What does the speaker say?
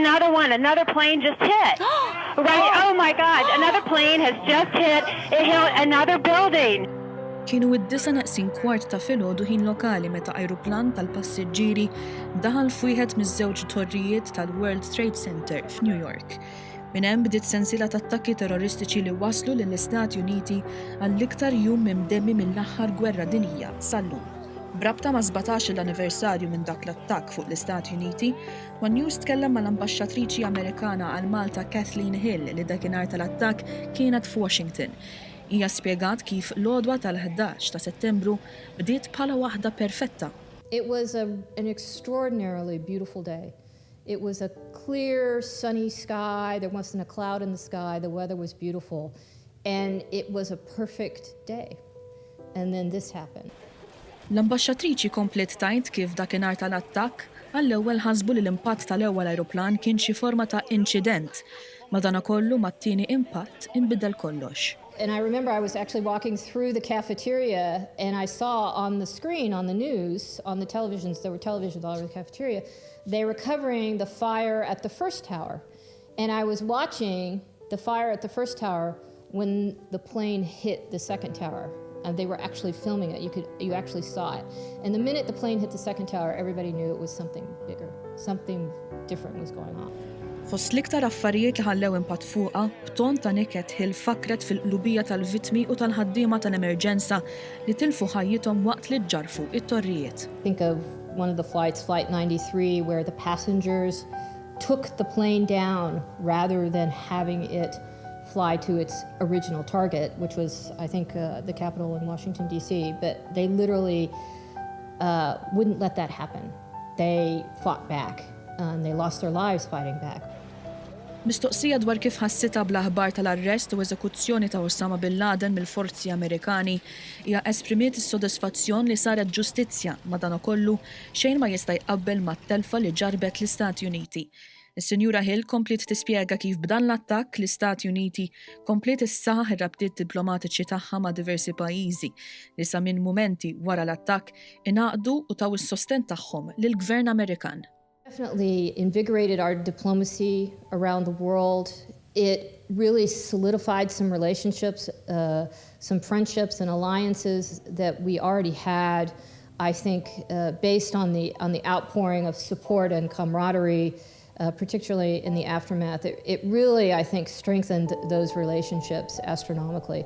another one. Another plane just hit. Right? Oh my God! Another plane has just hit. It hit another building. Kienu id-disa naqsin kwart ta' filgħodu ħin lokali meta ajruplan tal-passiġġieri daħal f'wieħed miż-żewġ torrijiet tal-World Trade Center f'New York. Minn hemm bdiet sensiela ta' attakki terroristiċi li waslu lill-Istati Uniti għall-iktar jum imdemmi mill-aħħar gwerra dinjija sal-lum. Brabta ma' Sbatax-il anniversarju minn dak l-attakk fuq l-Istati Uniti, One News tkellem mal-Ambaxxatriċi Amerikana għal Malta Kathleen Hill li dakinhar tal-attakk kienet f'Washington. Hija spjegat kif l-għodwa tal-11 ta' Settembru bdiet bħala waħda perfetta. It was an extraordinarily beautiful day. It was a clear, sunny sky. There wasn't a cloud in the sky. The weather was beautiful. And it was a perfect day. And then this happened. L-Ambaxxatriċi komplet tajt kif dakinhar tal-attakk għall-ewwel ħasbu li l-impatt tal-ewwel ajruplan kien xi forma ta' inċident. Madankollu mat-tieni impatt inbidel kollox. And I remember I was actually walking through the cafeteria and I saw on the screen, on the news, on the televisions, there were televisions all over the cafeteria, they were covering the fire at the first tower. And I was watching the fire at the first tower when the plane hit the second tower. And they were actually filming it. You actually saw it. And the minute the plane hit the second tower, everybody knew it was something bigger. Something different was going on. Fost l-iktar affarijiet li ħallew impatt fuqha, b'ton ta' niket Hill fakret fil-qlubija tal-vittmi u tal-ħaddiema tal-emerġenza li tilfu ħajjithom waqt li ġarfu it-torrijiet. Think of one of the flights, Flight 93, where the passengers took the plane down rather than having it fly to its original target, which was, I think, the Capitol in Washington, D.C., but they literally wouldn't let that happen. They fought back, and they lost their lives fighting back. Mistoqsija dwar kif ħassita bl-aħbar tal-arrest u eżekuzzjoni ta' Osama bin Laden mill-forzi Amerikani hija esprimiet is-sodisfazzjon li saret ġustizzja madankollu xejn ma jista' jqabbel mat-telfa li ġarbet l-Istati Uniti. Is-Sinjura Hill komplet tispjega kif b'dan l-attakk l-Istati Uniti komplet issaħħaħ ir-rabtiet diplomatiċi tagħha ma' diversi pajjiżi li sa minn mumenti wara l-attakk ingħaqdu u taw is-sosten tagħhom lill-Gvern Amerikan. Definitely invigorated our diplomacy around the world. It really solidified some relationships, some friendships and alliances that we already had, I think, based on the outpouring of support and camaraderie, particularly in the aftermath. It really, I think, strengthened those relationships astronomically.